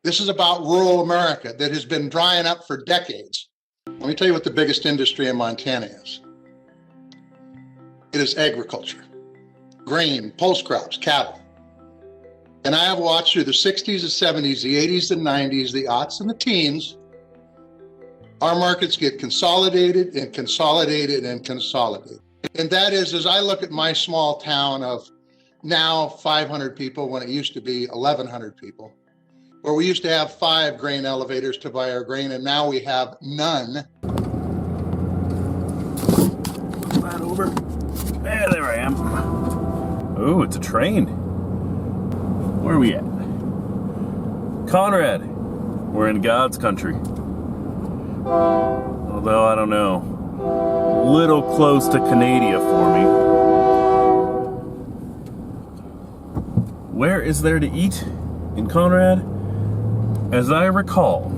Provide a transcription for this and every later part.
This is about rural America that has been drying up for decades. Let me tell you what the biggest industry in Montana is. It is agriculture, grain, pulse crops, cattle. And I have watched through the 60s, the 70s, the 80s, the 90s, the aughts, and the teens, our markets get consolidated and consolidated and consolidated. And that is, as I look at my small town of now 500 people when it used to be 1,100 people, where we used to have 5 grain elevators to buy our grain, and now we have none. That over. There I am. Oh, it's a train. Where are we at? Conrad. We're in God's country. Although, I don't know. Little close to Canada for me. Where is there to eat in Conrad? As I recall,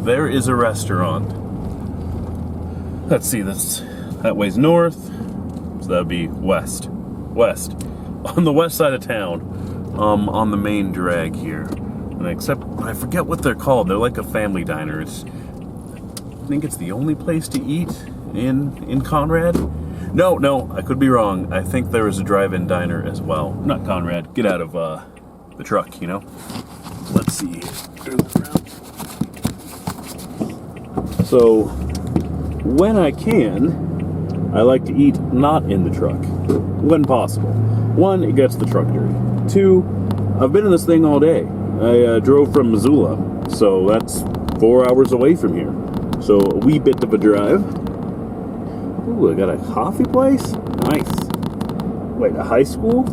there is a restaurant. Let's see, that way's north, so that'd be west. West. On the west side of town, on the main drag here. And I forget what they're called. They're like a family diner. I think it's the only place to eat in Conrad. No, I could be wrong. I think there is a drive-in diner as well. Not Conrad. Get out of the truck, you know? Let's see. So, when I can, I like to eat not in the truck, when possible. 1, it gets the truck dirty. 2, I've been in this thing all day. I drove from Missoula, so that's 4 hours away from here. So, a wee bit of a drive. Ooh, I got a coffee place? Nice. Wait, a high school?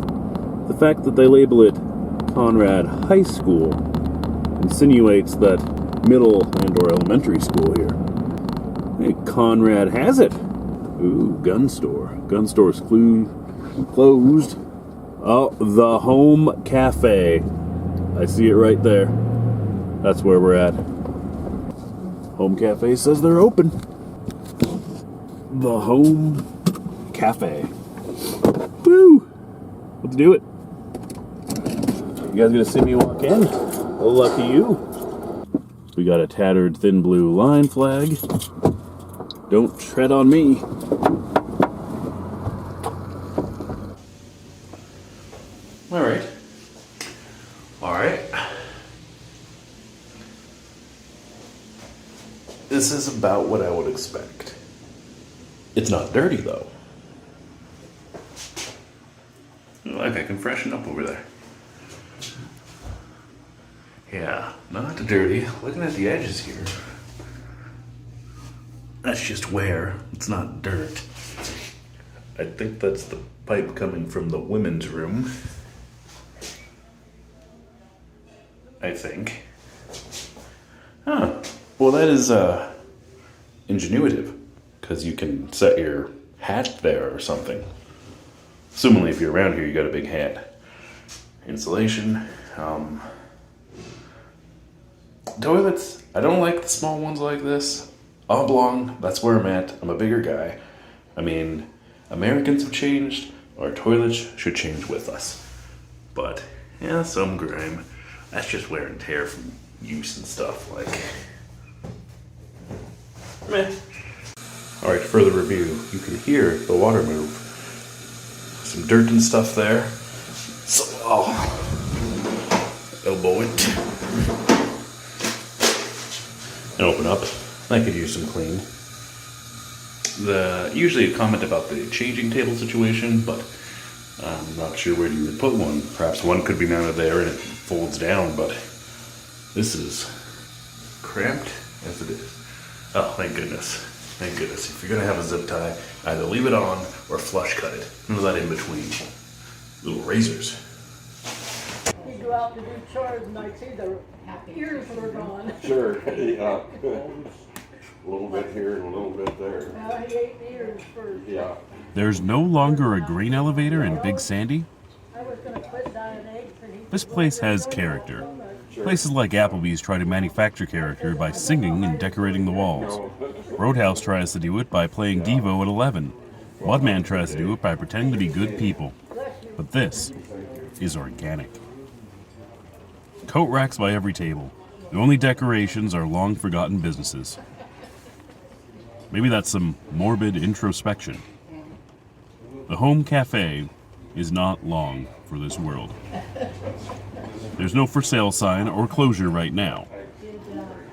The fact that they label it Conrad High School insinuates that middle and or elementary school here. Hey, Conrad has it. Ooh, gun store. Gun store's closed. Oh, the Home Cafe. I see it right there. That's where we're at. Home Cafe says they're open. The Home Cafe. Woo! Let's do it. You guys gonna see me walk in? Well, lucky you. We got a tattered thin blue line flag. Don't tread on me. All right. This is about what I would expect. It's not dirty though. Like I can freshen up over there. Yeah, not dirty. Looking at the edges here. That's just wear. It's not dirt. I think that's the pipe coming from the women's room. I think. Huh. Well, that is ingenuitive, because you can set your hat there or something. Assumingly, if you're around here, you got a big hat. Insulation. Toilets. I don't like the small ones like this. Oblong. That's where I'm at. I'm a bigger guy. I mean, Americans have changed. Our toilets should change with us. But yeah, some grime. That's just wear and tear from use and stuff. Like, meh. All right, further review. You can hear the water move. Some dirt and stuff there. So I'll elbow it and open up. I could use some clean. Usually a comment about the changing table situation, but I'm not sure where you would put one. Perhaps one could be mounted there and it folds down, but this is cramped as it is. Oh, thank goodness. Thank goodness. If you're going to have a zip tie, either leave it on or flush cut it. None of that in between. Little razors. You go out to do chores and I see the ears were gone. Sure, yeah. A little bit here and a little bit there. He ate the ears first. Yeah. There's no longer a grain elevator in Big Sandy. I was going to quit dyeing eggs. And he This place has character. Places like Applebee's try to manufacture character by singing and decorating the walls. Roadhouse tries to do it by playing Devo at 11. Mudman tries to do it by pretending to be good people. But this is organic. Coat racks by every table. The only decorations are long forgotten businesses. Maybe that's some morbid introspection. The home cafe is not long for this world. There's no for sale sign or closure right now.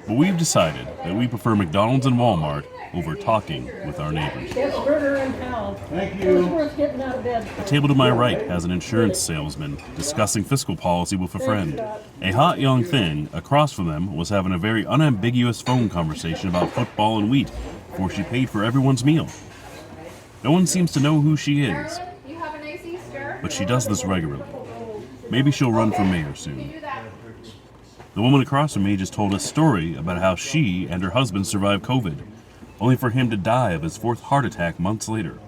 But we've decided that we prefer McDonald's and Walmart over talking with our neighbors. Best burger in town. Thank It was worth getting out of bed. The table to my right has an insurance salesman discussing fiscal policy with a friend. A hot young thing across from them was having a very unambiguous phone conversation about football and wheat before she paid for everyone's meal. No one seems to know who she is, You have a nice Easter. but she does this regularly. Maybe she'll run for mayor soon. The woman across from me just told a story about how she and her husband survived COVID, only for him to die of his fourth heart attack months later.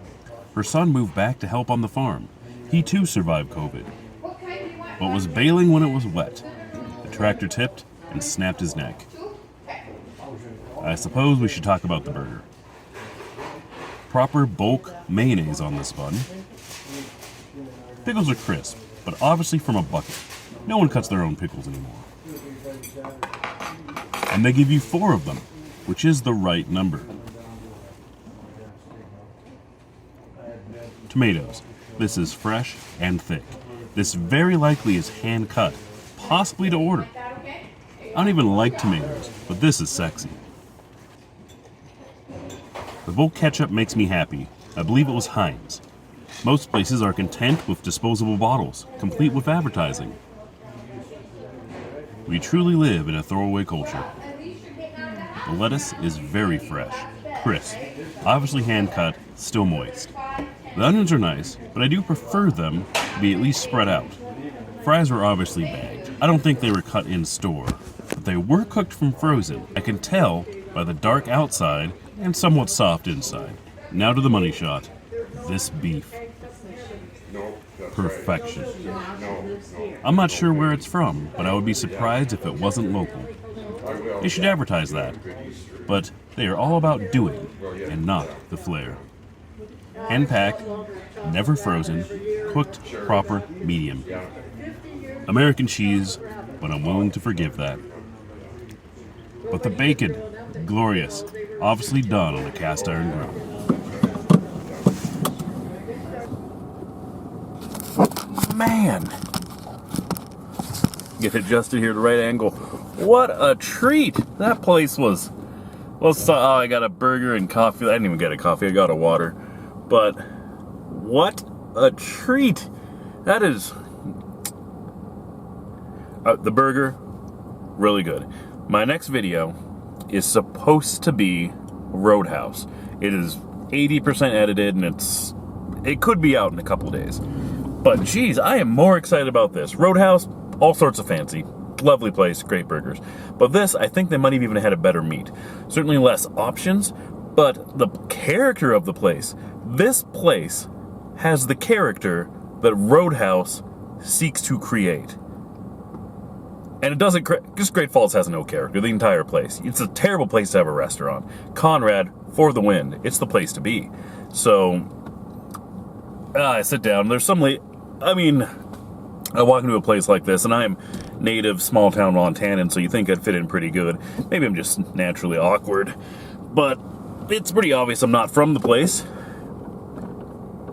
Her son moved back to help on the farm. He too survived COVID, but was bailing when it was wet. The tractor tipped and snapped his neck. I suppose we should talk about the burger. Proper bulk mayonnaise on this bun. Pickles are crisp, but obviously from a bucket. No one cuts their own pickles anymore. And they give you 4 of them, which is the right number. Tomatoes. This is fresh and thick. This very likely is hand cut, possibly to order. I don't even like tomatoes, but this is sexy. The bulk ketchup makes me happy. I believe it was Heinz. Most places are content with disposable bottles, complete with advertising. We truly live in a throwaway culture. The lettuce is very fresh, crisp, obviously hand cut, still moist. The onions are nice, but I do prefer them to be at least spread out. Fries were obviously bagged. I don't think they were cut in store, but they were cooked from frozen. I can tell by the dark outside and somewhat soft inside. Now to the money shot. This beef. Perfection. I'm not sure where it's from, but I would be surprised if it wasn't local. They should advertise that. But they are all about doing and not the flair. Hand-packed, never frozen, cooked proper medium. American cheese, but I'm willing to forgive that. But the bacon, glorious, obviously done on a cast iron grill. Man! Get adjusted here to right angle. What a treat! That place was... Well, so, I got a burger and coffee. I didn't even get a coffee, I got a water. But what a treat! That is... the burger, really good. My next video is supposed to be Roadhouse. It is 80% edited and it could be out in a couple days. But geez, I am more excited about this. Roadhouse, all sorts of fancy. Lovely place, great burgers. But this, I think they might have even had a better meat. Certainly less options, but the character of the place. This place has the character that Roadhouse seeks to create. And it doesn't, just Great Falls has no character, the entire place. It's a terrible place to have a restaurant. Conrad, for the win. It's the place to be. So, I sit down, there's some I walk into a place like this, and I'm native small-town Montanan, so you think I'd fit in pretty good. Maybe I'm just naturally awkward. But it's pretty obvious I'm not from the place.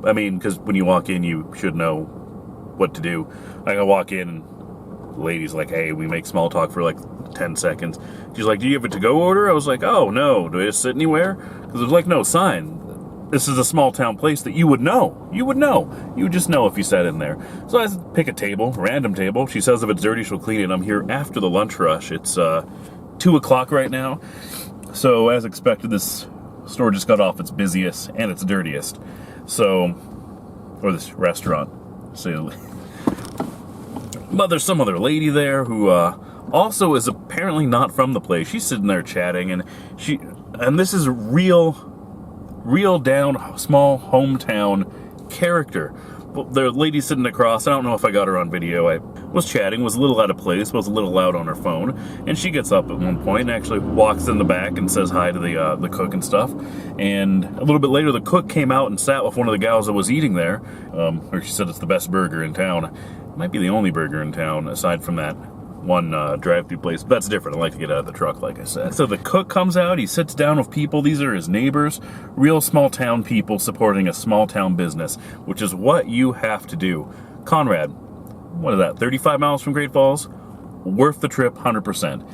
I mean, because when you walk in, you should know what to do. I walk in, and the lady's like, hey, we make small talk for like 10 seconds. She's like, do you have a to-go order? I was like, oh, no. Do I just sit anywhere? Because there's like no sign. This is a small town place that you would know. You would know. You would just know if you sat in there. So I pick a table, random table. She says if it's dirty, she'll clean it. I'm here after the lunch rush. It's 2 o'clock right now. So as expected, this store just got off its busiest and its dirtiest. So, or this restaurant. So, but there's some other lady there who also is apparently not from the place. She's sitting there chatting, and this is real down small hometown character. The lady sitting across, I don't know if I got her on video. I was chatting, was a little out of place, was a little loud on her phone, and she gets up at one point and actually walks in the back and says hi to the cook and stuff. And a little bit later, the cook came out and sat with one of the gals that was eating there. Or she said it's the best burger in town. It might be the only burger in town aside from that one drive-through place. That's different. I like to get out of the truck, like I said. So the cook comes out. He sits down with people. These are his neighbors, real small town people supporting a small town business, which is what you have to do. Conrad, what is that? 35 miles from Great Falls. Worth the trip, 100%.